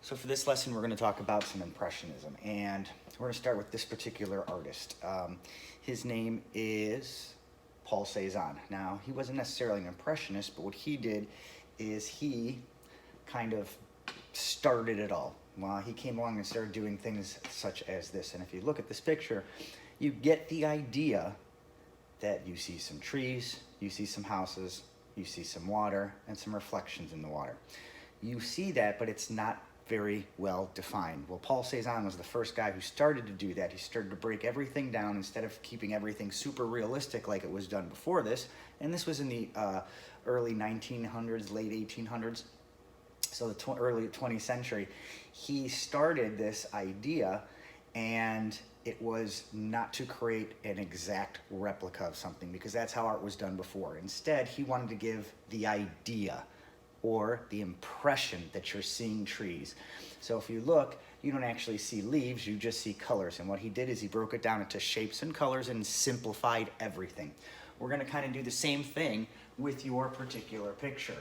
So for this lesson, we're going to talk about some Impressionism, and we're going to start with this particular artist. His name is Paul Cézanne. Now, he wasn't necessarily an Impressionist, but what he did is he kind of started it all. Well, he came along and started doing things such as this. And if you look at this picture, you get the idea that you see some trees, you see some houses, you see some water, and some reflections in the water. You see that, but it's not very well defined. Well, Paul Cézanne was the first guy who started to do that. He started to break everything down instead of keeping everything super realistic like it was done before this. And this was in the early 1900s, late 1800s, so the early 20th century. He started this idea, and it was not to create an exact replica of something, because that's how art was done before. Instead, he wanted to give the idea or the impression that you're seeing trees. So if you look, you don't actually see leaves, you just see colors. And what he did is he broke it down into shapes and colors and simplified everything. We're going to kind of do the same thing with your particular picture.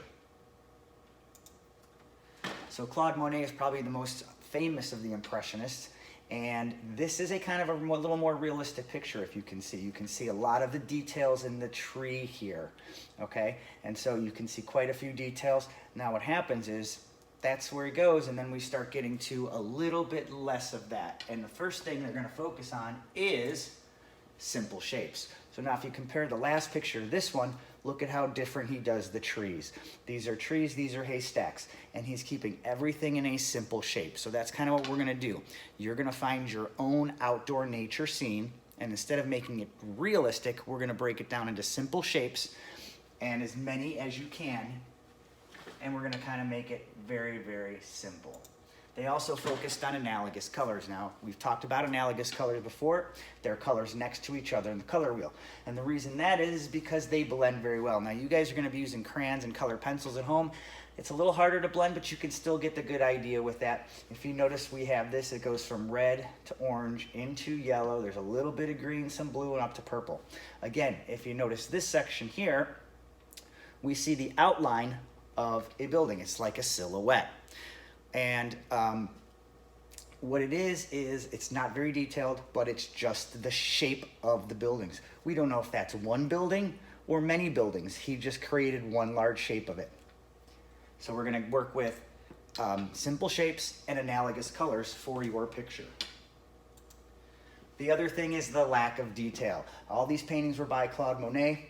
So Claude Monet is probably the most famous of the Impressionists. And this is a kind of a little more realistic picture, if you can see. You can see a lot of the details in the tree here, okay? And so you can see quite a few details. Now what happens is, that's where he goes, and then we start getting to a little bit less of that. And the first thing they're gonna focus on is simple shapes. So now if you compare the last picture to this one, look at how different he does the trees. These are trees, these are haystacks, and he's keeping everything in a simple shape. So that's kind of what we're gonna do. You're gonna find your own outdoor nature scene, and instead of making it realistic, we're gonna break it down into simple shapes, and as many as you can, and we're gonna kind of make it very, very simple. They also focused on analogous colors. Now, we've talked about analogous colors before. They're colors next to each other in the color wheel. And the reason that is because they blend very well. Now, you guys are gonna be using crayons and color pencils at home. It's a little harder to blend, but you can still get the good idea with that. If you notice, we have this, it goes from red to orange into yellow. There's a little bit of green, some blue, and up to purple. Again, if you notice this section here, we see the outline of a building. It's like a silhouette. And what it is it's not very detailed, but it's just the shape of the buildings. We don't know if that's one building or many buildings. He just created one large shape of it. So we're gonna work with simple shapes and analogous colors for your picture. The other thing is the lack of detail. All these paintings were by Claude Monet.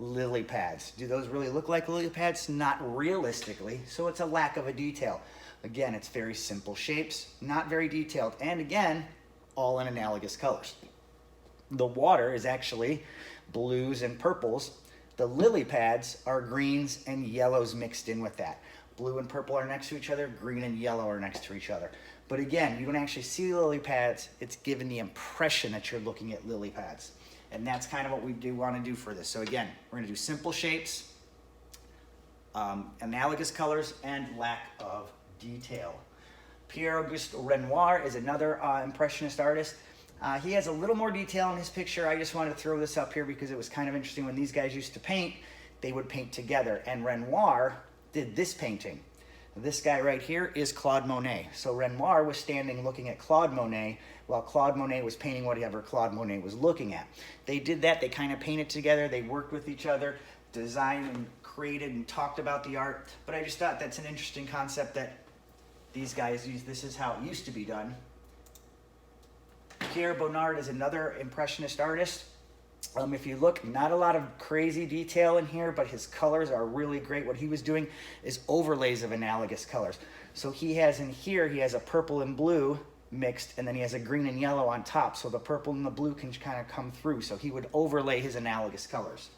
Lily pads. Do those really look like lily pads? Not realistically, so it's a lack of a detail. Again, it's very simple shapes, not very detailed, and again, all in analogous colors. The water is actually blues and purples. The lily pads are greens and yellows mixed in with that. Blue and purple are next to each other, green and yellow are next to each other. But again, you don't actually see lily pads, it's given the impression that you're looking at lily pads. And that's kind of what we do want to do for this. So again, we're going to do simple shapes, analogous colors, and lack of detail. Pierre-Auguste Renoir is another Impressionist artist. He has a little more detail in his picture. I just wanted to throw this up here because it was kind of interesting. When these guys used to paint, they would paint together. And Renoir did this painting. This guy right here is Claude Monet. So Renoir was standing looking at Claude Monet while Claude Monet was painting whatever Claude Monet was looking at. They did that, they kind of painted together, they worked with each other, designed and created and talked about the art. But I just thought that's an interesting concept that these guys use. This is how it used to be done. Pierre Bonnard is another Impressionist artist. If you look, not a lot of crazy detail in here, but his colors are really great. What he was doing is overlays of analogous colors. So he has in here, he has a purple and blue mixed, and then he has a green and yellow on top. So the purple and the blue can kind of come through. So he would overlay his analogous colors.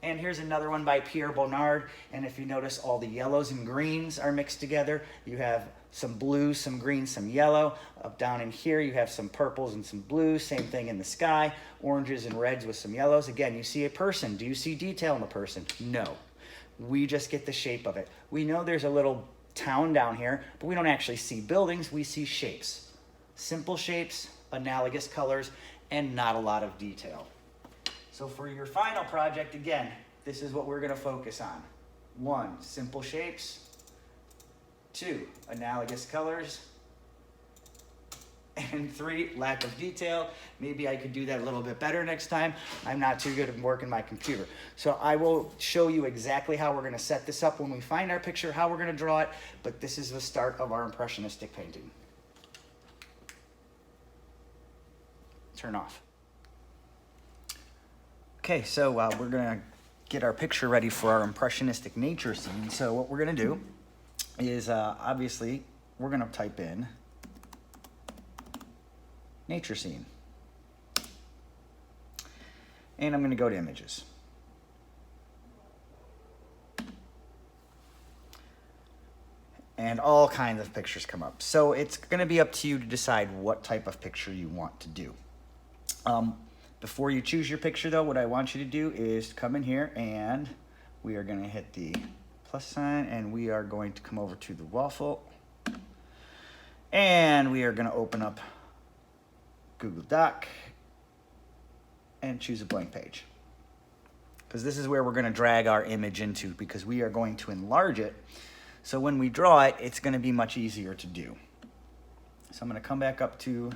And here's another one by Pierre Bonnard. And if you notice, all the yellows and greens are mixed together. You have some blues, some greens, some yellow. Up down in here, you have some purples and some blues. Same thing in the sky. Oranges and reds with some yellows. Again, you see a person. Do you see detail in the person? No. We just get the shape of it. We know there's a little town down here, but we don't actually see buildings. We see shapes. Simple shapes, analogous colors, and not a lot of detail. So for your final project, again, this is what we're going to focus on. 1, simple shapes. 2, analogous colors. And 3, lack of detail. Maybe I could do that a little bit better next time. I'm not too good at working my computer. So I will show you exactly how we're gonna set this up when we find our picture, how we're gonna draw it, but this is the start of our impressionistic painting. Turn off. Okay, so we're gonna get our picture ready for our impressionistic nature scene. So what we're gonna do is, obviously, we're gonna type in nature scene. And I'm going to go to images. And all kinds of pictures come up. So it's going to be up to you to decide what type of picture you want to do. Before you choose your picture though, what I want you to do is come in here and we are going to hit the plus sign and we are going to come over to the waffle. And we are going to open up Google Doc and choose a blank page, because this is where we're going to drag our image into, because we are going to enlarge it, so when we draw it, it's going to be much easier to do. So I'm going to come back up to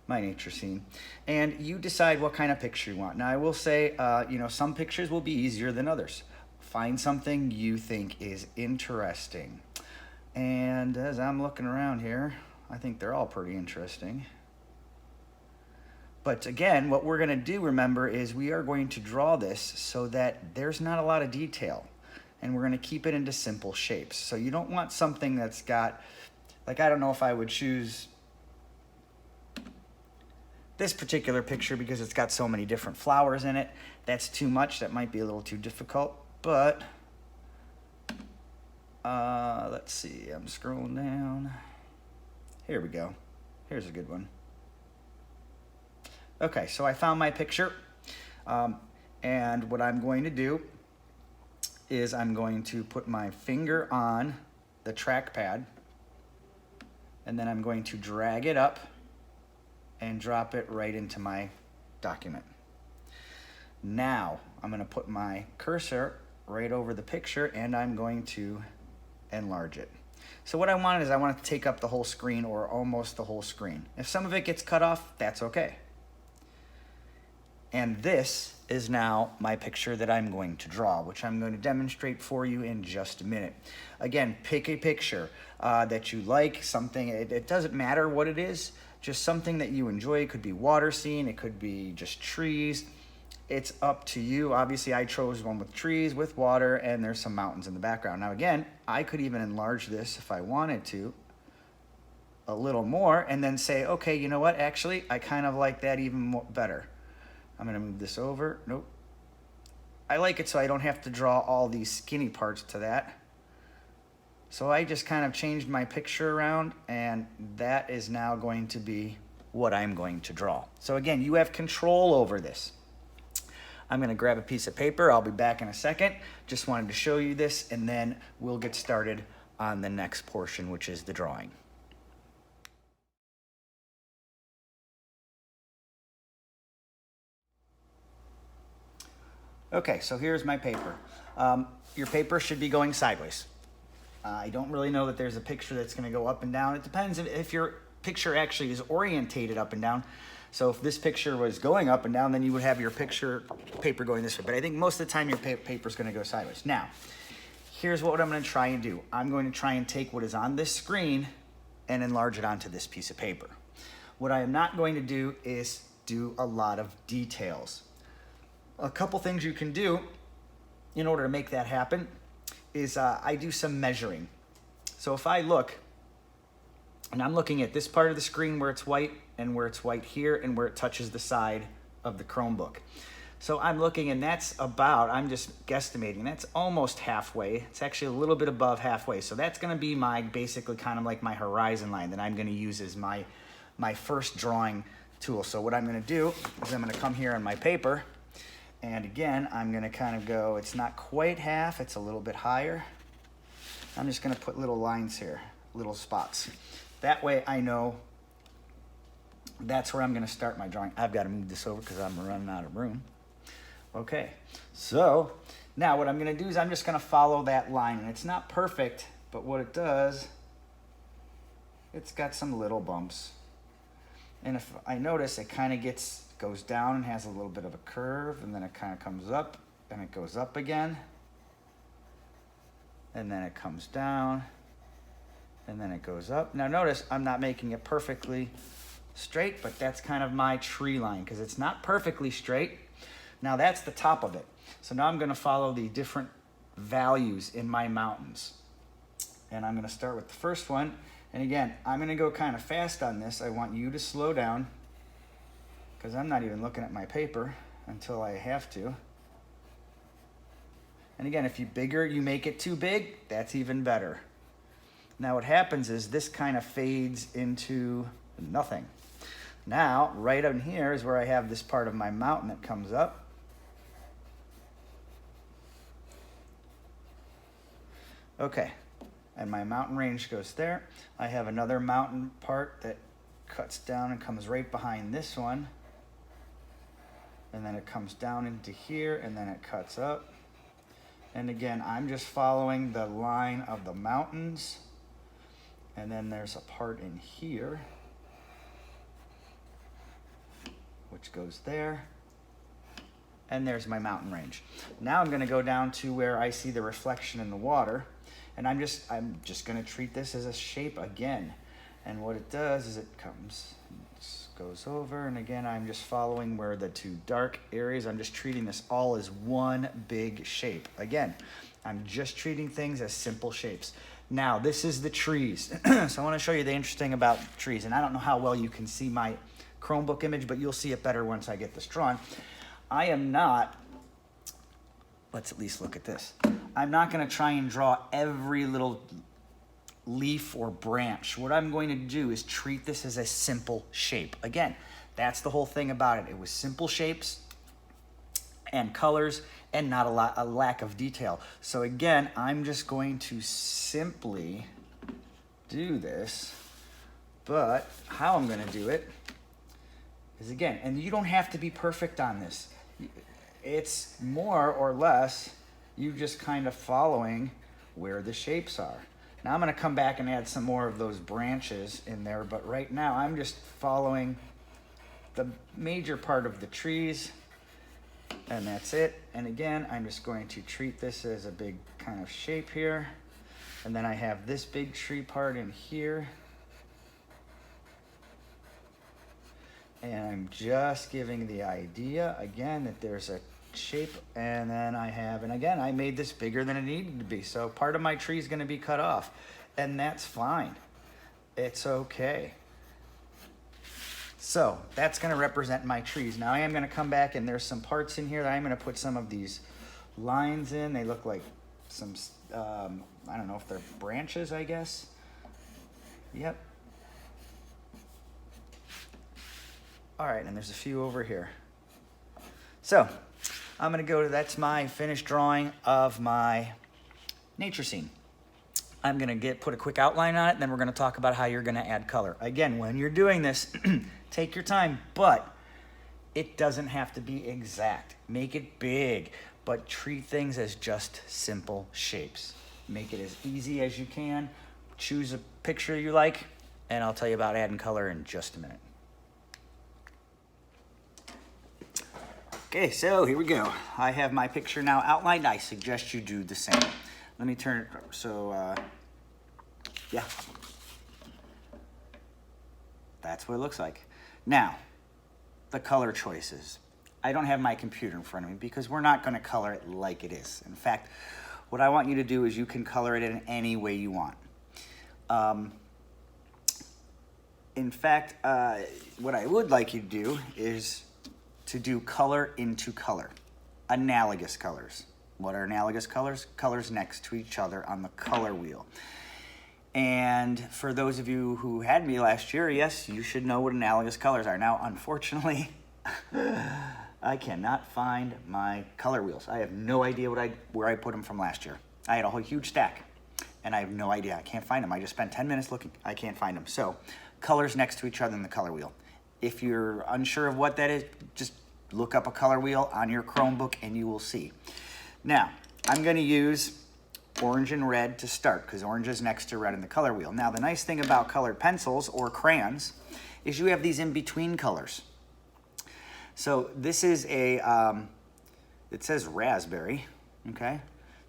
my nature scene and you decide what kind of picture you want. Now I will say, you know, some pictures will be easier than others. Find something you think is interesting, and as I'm looking around here, I think they're all pretty interesting. But again, what we're gonna do, remember, is we are going to draw this so that there's not a lot of detail, and we're gonna keep it into simple shapes. So you don't want something that's got, like, I don't know if I would choose this particular picture because it's got so many different flowers in it. That's too much, that might be a little too difficult, but let's see, I'm scrolling down. Here we go, here's a good one. Okay, so I found my picture, and what I'm going to do is I'm going to put my finger on the trackpad, and then I'm going to drag it up and drop it right into my document. Now, I'm going to put my cursor right over the picture, and I'm going to enlarge it. So what I want is I want to take up the whole screen, or almost the whole screen. If some of it gets cut off, that's okay. And this is now my picture that I'm going to draw, which I'm going to demonstrate for you in just a minute. Again, pick a picture that you like, something, it doesn't matter what it is, just something that you enjoy. It could be water scene, it could be just trees. It's up to you. Obviously, I chose one with trees, with water, and there's some mountains in the background. Now again, I could even enlarge this if I wanted to a little more, and then say, okay, you know what, actually, I kind of like that even more, better. I'm gonna move this over. Nope. I like it so I don't have to draw all these skinny parts to that. So I just kind of changed my picture around, and that is now going to be what I'm going to draw. So again, you have control over this. I'm gonna grab a piece of paper. I'll be back in a second. Just wanted to show you this, and then we'll get started on the next portion, which is the drawing. Okay, so here's my paper. Your paper should be going sideways. I don't really know that there's a picture that's going to go up and down. It depends if your picture actually is orientated up and down. So if this picture was going up and down, then you would have your paper going this way. But I think most of the time your paper is going to go sideways. Now, here's what I'm going to try and do. I'm going to try and take what is on this screen and enlarge it onto this piece of paper. What I am not going to do is do a lot of details. A couple things you can do in order to make that happen is I do some measuring. So if I look, and I'm looking at this part of the screen where it's white, and where it's white here, and where it touches the side of the Chromebook. So I'm looking, and that's about, I'm just guesstimating, that's almost halfway. It's actually a little bit above halfway. So that's gonna be my, basically kind of like my horizon line that I'm gonna use as my first drawing tool. So what I'm gonna do is I'm gonna come here on my paper, and again, I'm gonna kind of go, it's not quite half, it's a little bit higher. I'm just gonna put little lines here, little spots. That way I know that's where I'm gonna start my drawing. I've gotta move this over because I'm running out of room. Okay, so now what I'm gonna do is I'm just gonna follow that line, and it's not perfect, but what it does it's got some little bumps. And if I notice, it kind of goes down and has a little bit of a curve, and then it kind of comes up, and it goes up again. And then it comes down, and then it goes up. Now notice, I'm not making it perfectly straight, but that's kind of my tree line, because it's not perfectly straight. Now that's the top of it. So now I'm gonna follow the different values in my mountains. And I'm gonna start with the first one. And again, I'm gonna go kind of fast on this. I want you to slow down, because I'm not even looking at my paper until I have to. And again, if you make it too big, that's even better. Now what happens is this kind of fades into nothing. Now, right on here is where I have this part of my mountain that comes up. Okay, and my mountain range goes there. I have another mountain part that cuts down and comes right behind this one. And then it comes down into here, and then it cuts up. And again, I'm just following the line of the mountains. And then there's a part in here, which goes there. And there's my mountain range. Now I'm gonna go down to where I see the reflection in the water. And I'm just gonna treat this as a shape again. And what it does is it goes over, and again, I'm just following where the two dark areas, I'm just treating this all as one big shape. Again, I'm just treating things as simple shapes. Now, this is the trees. So I wanna show you the interesting about trees. And I don't know how well you can see my Chromebook image, but you'll see it better once I get this drawn. I am not, let's at least look at this. I'm not gonna try and draw every little leaf or branch. What I'm going to do is treat this as a simple shape. Again, that's the whole thing about it. It was simple shapes and colors and not a lack of detail. So again, I'm just going to simply do this, but how I'm gonna do it is, again, and you don't have to be perfect on this. It's more or less you just kind of following where the shapes are. Now I'm gonna come back and add some more of those branches in there, but right now I'm just following the major part of the trees, and that's it. And again, I'm just going to treat this as a big kind of shape here. And then I have this big tree part in here. And I'm just giving the idea, again, that there's a shape, and then and again, I made this bigger than it needed to be. So part of my tree is gonna be cut off, and that's fine. It's okay. So that's gonna represent my trees. Now I am gonna come back, and there's some parts in here that I'm gonna put some of these lines in. They look like some, I don't know if they're branches, I guess. Yep. All right, and there's a few over here. So I'm gonna that's my finished drawing of my nature scene. I'm gonna put a quick outline on it, and then we're gonna talk about how you're gonna add color. Again, when you're doing this, take your time, but it doesn't have to be exact. Make it big, but treat things as just simple shapes. Make it as easy as you can. Choose a picture you like, and I'll tell you about adding color in just a minute. Okay, so here we go. I have my picture now outlined. I suggest you do the same. Let me turn it, so yeah. That's what it looks like. Now, the color choices. I don't have my computer in front of me because we're not gonna color it like it is. In fact, what I want you to do is you can color it in any way you want. In fact, what I would like you to do is to do color into color, analogous colors. What are analogous colors? Colors next to each other on the color wheel. And for those of you who had me last year, yes, you should know what analogous colors are. Now, unfortunately, I cannot find my color wheels. I have no idea where I put them from last year. I had a whole huge stack, and I have no idea. I can't find them. I just spent 10 minutes looking. I can't find them. So, colors next to each other in the color wheel. If you're unsure of what that is, just look up a color wheel on your Chromebook and you will see. Now, I'm gonna use orange and red to start, because orange is next to red in the color wheel. Now, the nice thing about colored pencils or crayons is you have these in-between colors. So this is a, it says raspberry, okay?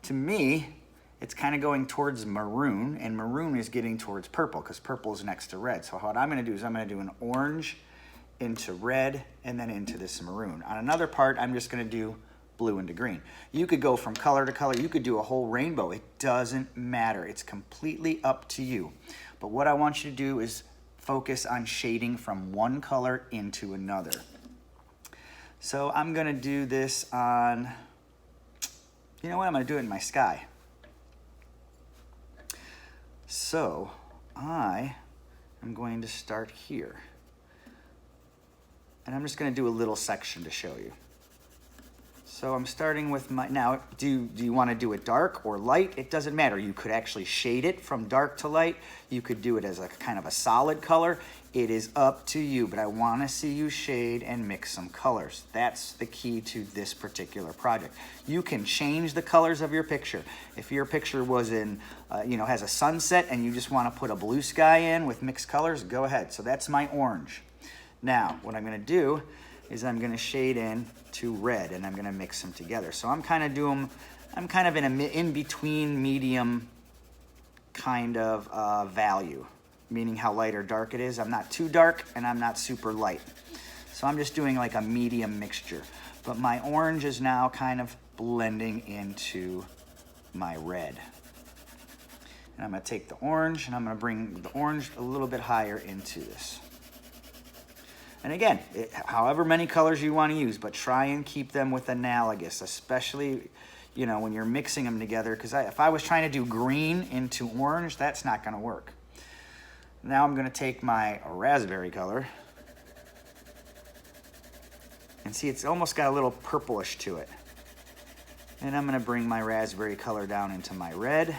To me, it's kind of going towards maroon, and maroon is getting towards purple, because purple is next to red. So what I'm gonna do is I'm gonna do an orange into red, and then into this maroon. On another part, I'm just gonna do blue into green. You could go from color to color. You could do a whole rainbow. It doesn't matter. It's completely up to you. But what I want you to do is focus on shading from one color into another. So I'm gonna do this on, you know what, I'm gonna do it in my sky. So I am going to start here. And I'm just gonna do a little section to show you. So I'm starting with my, now, do you want to do it dark or light? It doesn't matter. You could actually shade it from dark to light. You could do it as a kind of a solid color. It is up to you, but I want to see you shade and mix some colors. That's the key to this particular project. You can change the colors of your picture. If your picture was in, you know, has a sunset and you just want to put a blue sky in with mixed colors, go ahead. So that's my orange. Now, what I'm going to do is I'm gonna shade in to red, and I'm gonna mix them together. So I'm kind of in a in-between medium kind of value, meaning how light or dark it is. I'm not too dark and I'm not super light. So I'm just doing like a medium mixture. But my orange is now kind of blending into my red. And I'm gonna take the orange and I'm gonna bring the orange a little bit higher into this. And again, however many colors you want to use, but try and keep them with analogous, especially, you know, when you're mixing them together, because if I was trying to do green into orange, that's not going to work. Now I'm going to take my raspberry color, and see, it's almost got a little purplish to it. And I'm going to bring my raspberry color down into my red.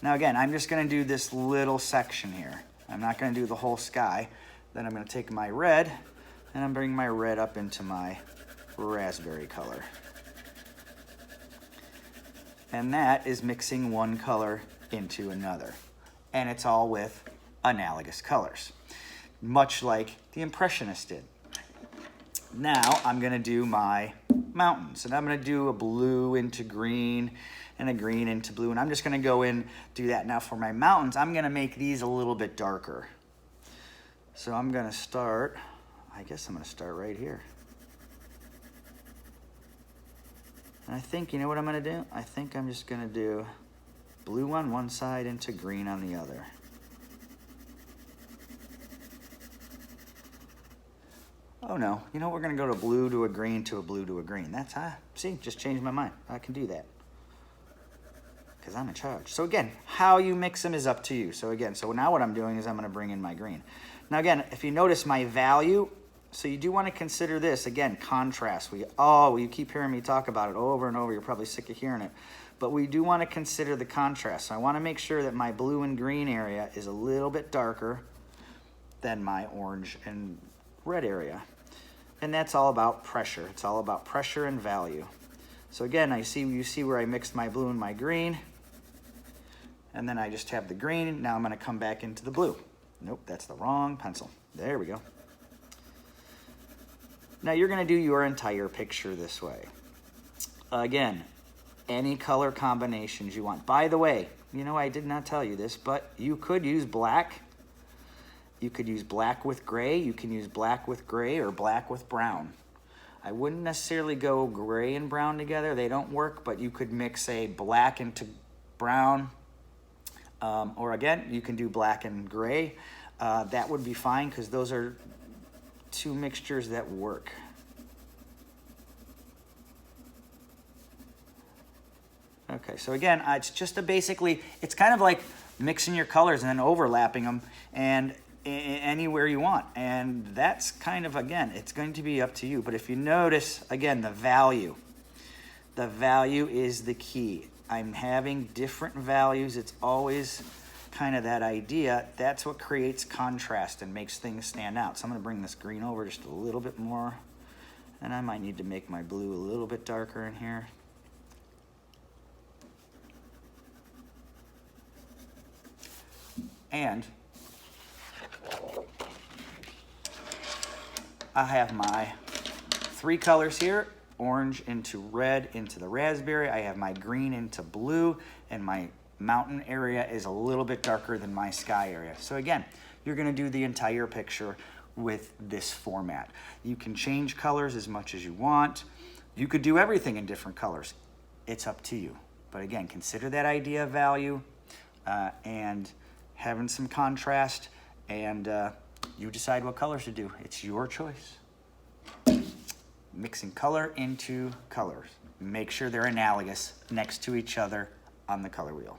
Now again, I'm just going to do this little section here. I'm not going to do the whole sky. Then I'm going to take my red, and I'm bringing my red up into my raspberry color. And that is mixing one color into another. And it's all with analogous colors, much like the Impressionists did. Now I'm going to do my mountains, and I'm going to do a blue into green and a green into blue, and I'm just going to go in do that. Now for my mountains, I'm going to make these a little bit darker. So I'm going to start, I guess I'm going to start right here. And I think, you know what I'm going to do? I think I'm just going to do blue on one side into green on the other. Oh no, you know, we're going to go to blue to a green to a blue to a green. That's, see, just changed my mind. I can do that, because I'm in charge. So again, how you mix them is up to you. So again, so now what I'm doing is I'm going to bring in my green. Now again, if you notice my value, so you do want to consider this, again, contrast. You keep hearing me talk about it over and over. You're probably sick of hearing it. But we do want to consider the contrast. So I want to make sure that my blue and green area is a little bit darker than my orange and red area. And that's all about pressure. It's all about pressure and value. So again, you see where I mixed my blue and my green. And then I just have the green. Now I'm going to come back into the blue. Nope, that's the wrong pencil. There we go. Now you're going to do your entire picture this way. Again, any color combinations you want. By the way, you know, I did not tell you this, but you could use black. You could use black with gray. You can use black with gray or black with brown. I wouldn't necessarily go gray and brown together. They don't work, but you could mix a black into brown. Or again, you can do black and gray. That would be fine, because those are two mixtures that work. Okay, so again, it's just basically, it's kind of like mixing your colors and then overlapping them and anywhere you want. And that's kind of, again, it's going to be up to you. But if you notice, again, the value is the key. I'm having different values. It's always kind of that idea. That's what creates contrast and makes things stand out. So I'm going to bring this green over just a little bit more. And I might need to make my blue a little bit darker in here. And I have my 3 colors here, orange into red into the raspberry. I have my green into blue, and my mountain area is a little bit darker than my sky area. So again, you're gonna do the entire picture with this format. You can change colors as much as you want. You could do everything in different colors. It's up to you. But again, consider that idea of value and having some contrast, and you decide what colors to do. It's your choice. Mixing color into colors. Make sure they're analogous next to each other on the color wheel.